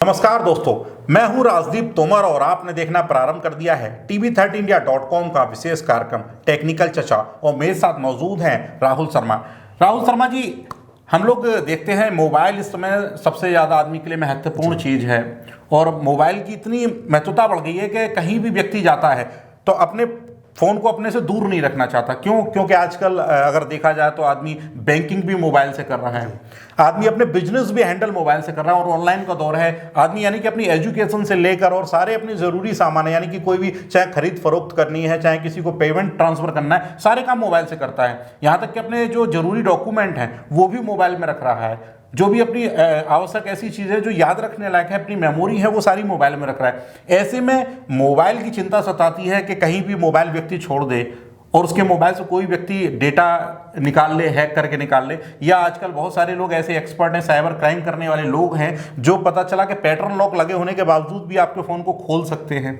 नमस्कार दोस्तों, मैं हूं राजदीप तोमर और आपने देखना प्रारंभ कर दिया है TV13India.com का विशेष कार्यक्रम टेक्निकल चर्चा। और मेरे साथ मौजूद हैं राहुल शर्मा। राहुल शर्मा जी, हम लोग देखते हैं मोबाइल इस समय सबसे ज़्यादा आदमी के लिए महत्वपूर्ण चीज़ है और मोबाइल की इतनी महत्वता बढ़ गई है कि कहीं भी व्यक्ति जाता है तो अपने फ़ोन को अपने से दूर नहीं रखना चाहता। क्यों? क्योंकि आजकल अगर देखा जाए तो आदमी बैंकिंग भी मोबाइल से कर रहा है, आदमी अपने बिजनेस भी हैंडल मोबाइल से कर रहा है और ऑनलाइन का दौर है। आदमी यानी कि अपनी एजुकेशन से लेकर और सारे अपने ज़रूरी सामान है, यानी कि कोई भी चाहे खरीद फरोख्त करनी है, चाहे किसी को पेमेंट ट्रांसफ़र करना है, सारे काम मोबाइल से करता है। यहाँ तक कि अपने जो ज़रूरी डॉक्यूमेंट हैं वो भी मोबाइल में रख रहा है। जो भी अपनी आवश्यक ऐसी चीज़ें जो याद रखने लायक है, अपनी मेमोरी है, वो सारी मोबाइल में रख रहा है। ऐसे में मोबाइल की चिंता सताती है कि कहीं भी मोबाइल व्यक्ति छोड़ दे और उसके मोबाइल से कोई व्यक्ति डेटा निकाल ले, हैक करके निकाल ले। या आजकल बहुत सारे लोग ऐसे एक्सपर्ट हैं, साइबर क्राइम करने वाले लोग हैं, जो पता चला कि पैटर्न लॉक लगे होने के बावजूद भी आपके फ़ोन को खोल सकते हैं।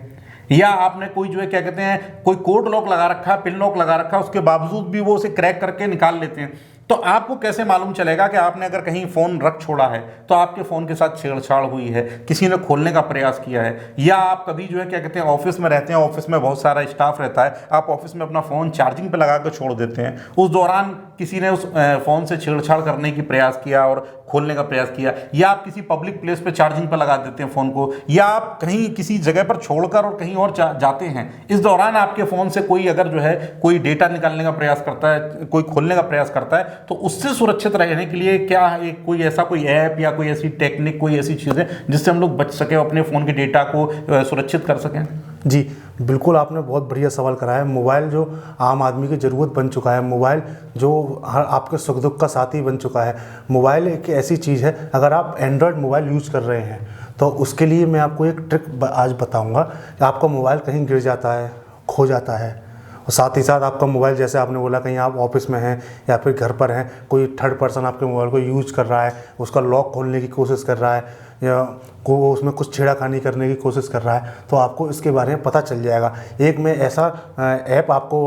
या आपने कोई जो है क्या कहते हैं, कोई कोड लॉक लगा रखा है, पिन लॉक लगा रखा है, उसके बावजूद भी वो उसे क्रैक करके निकाल लेते हैं। तो आपको कैसे मालूम चलेगा कि आपने अगर कहीं फ़ोन रख छोड़ा है तो आपके फ़ोन के साथ छेड़छाड़ हुई है, किसी ने खोलने का प्रयास किया है? या आप कभी जो है क्या कहते हैं ऑफिस में रहते हैं, ऑफिस में बहुत सारा स्टाफ रहता है, आप ऑफिस में अपना फ़ोन चार्जिंग पे लगा कर छोड़ देते हैं, उस दौरान किसी ने उस फ़ोन से छेड़छाड़ करने की प्रयास किया और खोलने का प्रयास किया, या आप किसी पब्लिक प्लेस पे चार्जिंग पे लगा देते हैं फ़ोन को, या आप कहीं किसी जगह पर छोड़कर और कहीं और जाते हैं, इस दौरान आपके फ़ोन से कोई अगर जो है कोई डेटा निकालने का प्रयास करता है, कोई खोलने का प्रयास करता है, तो उससे सुरक्षित रहने के लिए क्या है कोई ऐप या कोई ऐसी टेक्निक, कोई ऐसी चीज़ें जिससे हम लोग बच सकें, अपने फ़ोन के डेटा को सुरक्षित कर सकें? जी बिल्कुल, आपने बहुत बढ़िया सवाल करा है। मोबाइल जो आम आदमी की ज़रूरत बन चुका है, मोबाइल जो हर आपके सुख दुख का साथी बन चुका है। मोबाइल एक ऐसी चीज़ है, अगर आप एंड्रॉयड मोबाइल यूज़ कर रहे हैं तो उसके लिए मैं आपको एक ट्रिक आज बताऊंगा कि आपका मोबाइल कहीं गिर जाता है, खो जाता है, और साथ ही साथ आपका मोबाइल, जैसे आपने बोला, कहीं आप ऑफिस में हैं या फिर घर पर हैं, कोई थर्ड पर्सन आपके मोबाइल को यूज़ कर रहा है, उसका लॉक खोलने की कोशिश कर रहा है या को उसमें कुछ छेड़खानी करने की कोशिश कर रहा है, तो आपको इसके बारे में पता चल जाएगा। एक मैं ऐसा ऐप आपको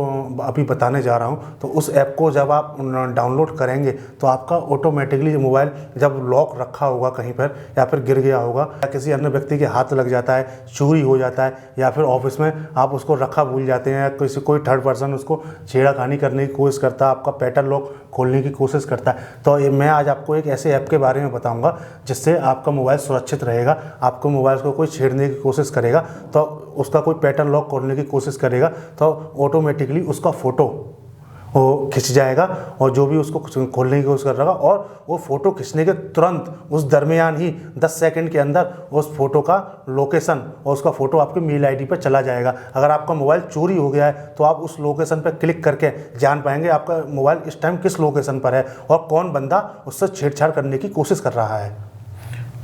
अभी बताने जा रहा हूं, तो उस ऐप को जब आप डाउनलोड करेंगे तो आपका ऑटोमेटिकली मोबाइल जब लॉक रखा होगा कहीं पर या फिर गिर गया होगा या किसी अन्य व्यक्ति के हाथ लग जाता है, चोरी हो जाता है, या फिर ऑफिस में आप उसको रखा भूल जाते हैं, या कोई थर्ड पर्सन उसको छेड़खानी करने की कोशिश करता है, आपका पैटर्न लॉक खोलने की कोशिश करता है, तो मैं आज आपको एक ऐसे ऐप के बारे में बताऊंगा जिससे आपका मोबाइल सुरक्षित रहेगा। आपको मोबाइल को कोई छेड़ने की कोशिश करेगा तो उसका कोई पैटर्न लॉक खोलने की कोशिश करेगा तो ऑटोमेटिकली उसका फ़ोटो वो खिंच जाएगा, और जो भी उसको खोलने की कोशिश कर रहा होगा, और वो फ़ोटो खींचने के तुरंत उस दरमियान ही 10 सेकंड के अंदर उस फोटो का लोकेशन और उसका फ़ोटो आपके मेल आईडी पर चला जाएगा। अगर आपका मोबाइल चोरी हो गया है तो आप उस लोकेशन पर क्लिक करके जान पाएंगे आपका मोबाइल इस टाइम किस लोकेशन पर है और कौन बंदा उससे छेड़छाड़ करने की कोशिश कर रहा है।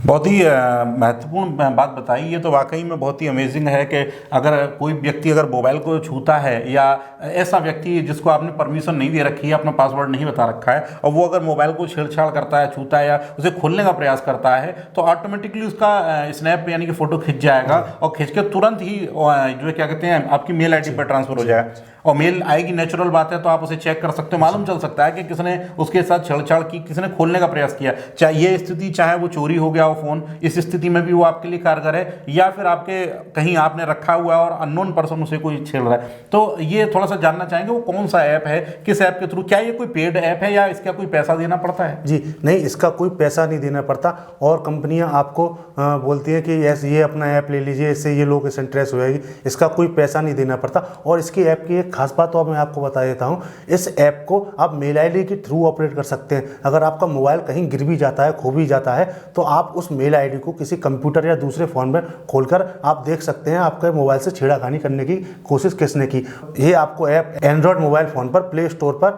बहुत ही महत्वपूर्ण बात बताई। ये तो वाकई में बहुत ही अमेजिंग है कि अगर कोई व्यक्ति अगर मोबाइल को छूता है, या ऐसा व्यक्ति जिसको आपने परमिशन नहीं दे रखी है, अपना पासवर्ड नहीं बता रखा है, और वो अगर मोबाइल को छेड़छाड़ करता है, छूता है या उसे खोलने का प्रयास करता है, तो ऑटोमेटिकली उसका स्नैप यानी कि फ़ोटो खिंच जाएगा और खिंच के तुरंत ही जो है क्या कहते हैं आपकी मेल आई डी पर ट्रांसफ़र हो जाएगा। और मेल आएगी, नेचुरल बात है, तो आप उसे चेक कर सकते हो, मालूम चल सकता है कि किसने उसके साथ छेड़छाड़ की, किसने खोलने का प्रयास किया। चाहे ये स्थिति, चाहे वो चोरी हो गया हो फ़ोन, इस स्थिति में भी वो आपके लिए कारगर है, या फिर आपके कहीं आपने रखा हुआ है और अननोन पर्सन उसे कोई छेड़ रहा है। तो ये थोड़ा सा जानना चाहेंगे वो कौन सा ऐप है, किस ऐप के थ्रू, क्या ये कोई पेड ऐप है या इसका कोई पैसा देना पड़ता है? जी नहीं, इसका कोई पैसा नहीं देना पड़ता, और कंपनियां आपको बोलती हैं कि ये अपना ऐप ले लीजिए, इससे ये लोकेशन ट्रेस हो जाएगी। इसका कोई पैसा नहीं देना पड़ता। और इसकी ऐप की एक खास बात तो अब मैं आपको बता देता हूँ, इस ऐप को आप मेल आईडी के थ्रू ऑपरेट कर सकते हैं। अगर आपका मोबाइल कहीं गिर भी जाता है, खो भी जाता है, तो आप उस मेल आईडी को किसी कंप्यूटर या दूसरे फ़ोन में खोलकर आप देख सकते हैं आपके मोबाइल से छेड़खानी करने की कोशिश किसने की। ये आपको ऐप एंड्रॉयड मोबाइल फ़ोन पर प्ले स्टोर पर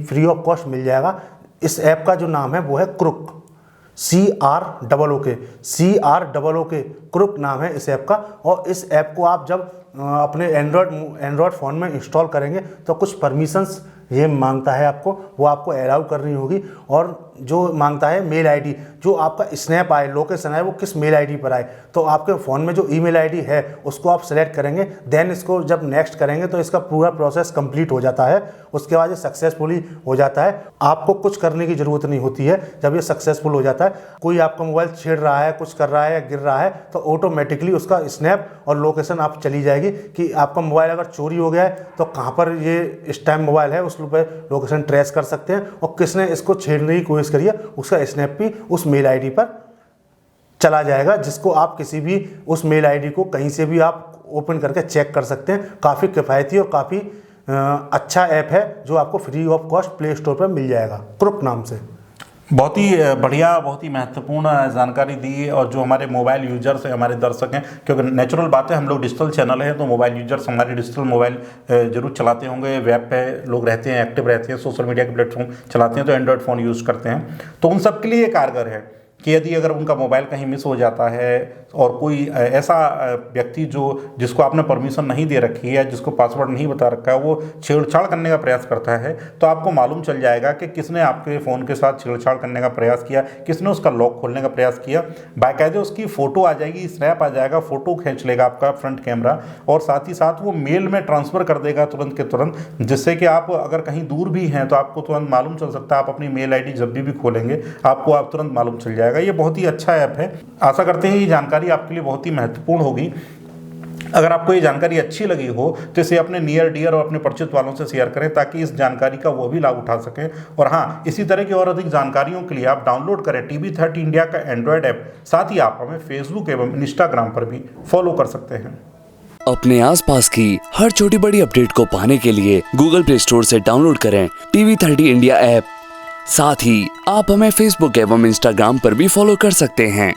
फ्री ऑफ कॉस्ट मिल जाएगा। इस ऐप का जो नाम है वो है क्रुक, CROOK, क्रुक नाम है इस ऐप का। और इस ऐप को आप जब अपने एंड्रॉयड फ़ोन में इंस्टॉल करेंगे तो कुछ परमिशंस ये मांगता है आपको, वो आपको अलाउ करनी होगी। और जो मांगता है मेल आईडी, जो आपका स्नैप आए, लोकेशन आए, वो किस मेल आईडी पर आए। तो आपके फ़ोन में जो ईमेल आईडी है उसको आप सेलेक्ट करेंगे, देन इसको जब नेक्स्ट करेंगे तो इसका पूरा प्रोसेस कंप्लीट हो जाता है। उसके बाद ये सक्सेसफुली हो जाता है, आपको कुछ करने की ज़रूरत नहीं होती है। जब ये सक्सेसफुल हो जाता है, कोई आपका मोबाइल छेड़ रहा है, कुछ कर रहा है या गिर रहा है, तो ऑटोमेटिकली उसका स्नैप और लोकेशन आप चली जाएगी कि आपका मोबाइल अगर चोरी हो गया है तो कहाँ पर ये इस टाइम मोबाइल है, उस पर लोकेशन ट्रेस कर सकते हैं, और किसने इसको छेड़ने की कोशिश करी है उसका स्नैप भी उस मेल आईडी पर चला जाएगा, जिसको आप किसी भी उस मेल आईडी को कहीं से भी आप ओपन करके चेक कर सकते हैं। काफ़ी किफ़ायती और काफ़ी अच्छा ऐप है जो आपको free of cost play store पर मिल जाएगा, क्रुक नाम से। बहुत ही बढ़िया, बहुत ही महत्वपूर्ण जानकारी दी। और जो हमारे मोबाइल यूजर्स हैं, हमारे दर्शक हैं, क्योंकि नेचुरल बात है, हम लोग डिजिटल चैनल है, तो मोबाइल यूजर्स हमारे डिजिटल मोबाइल जरूर चलाते होंगे, वेब पे लोग रहते हैं, एक्टिव रहते हैं, सोशल मीडिया के प्लेटफॉर्म चलाते हैं, तो एंड्रॉयड फ़ोन यूज़ करते हैं। तो उन सब के लिए कारगर है कि यदि अगर उनका मोबाइल कहीं मिस हो जाता है और कोई ऐसा व्यक्ति जिसको आपने परमिशन नहीं दे रखी है, जिसको पासवर्ड नहीं बता रखा है, वो छेड़छाड़ करने का प्रयास करता है, तो आपको मालूम चल जाएगा कि किसने आपके फ़ोन के साथ छेड़छाड़ करने का प्रयास किया, किसने उसका लॉक खोलने का प्रयास किया। बाकायदे उसकी फ़ोटो आ जाएगी, स्नैप आ जाएगा, फ़ोटो खींच लेगा आपका फ्रंट कैमरा, और साथ ही साथ वो मेल में ट्रांसफ़र कर देगा तुरंत के तुरंत, जिससे कि आप अगर कहीं दूर भी हैं तो आपको तुरंत मालूम चल सकता है। आप अपनी मेल आईडी जब भी खोलेंगे आपको आप तुरंत मालूम चल जाएगा। ये बहुत ही अच्छा ऐप है। आशा करते हैं ये जानकारी आपके लिए बहुत ही महत्वपूर्ण होगी। अगर आपको ये जानकारी अच्छी लगी हो तो इसे अपने नियर डियर और अपने परिचित वालों से शेयर करें, ताकि इस जानकारी का वो भी लाभ उठा सकें। और हाँ, इसी तरह की और अधिक जानकारियों के लिए आप डाउनलोड करें TV30 इंडिया का एंड्रॉयड ऐप। साथ ही आप हमें फेसबुक एवं इंस्टाग्राम पर भी फॉलो कर सकते हैं। अपने आसपास की हर छोटी बड़ी अपडेट को पाने के लिए गूगल प्ले स्टोर से डाउनलोड करें TV30 इंडिया ऐप। साथ ही आप हमें फेसबुक एवं इंस्टाग्राम पर भी फॉलो कर सकते हैं।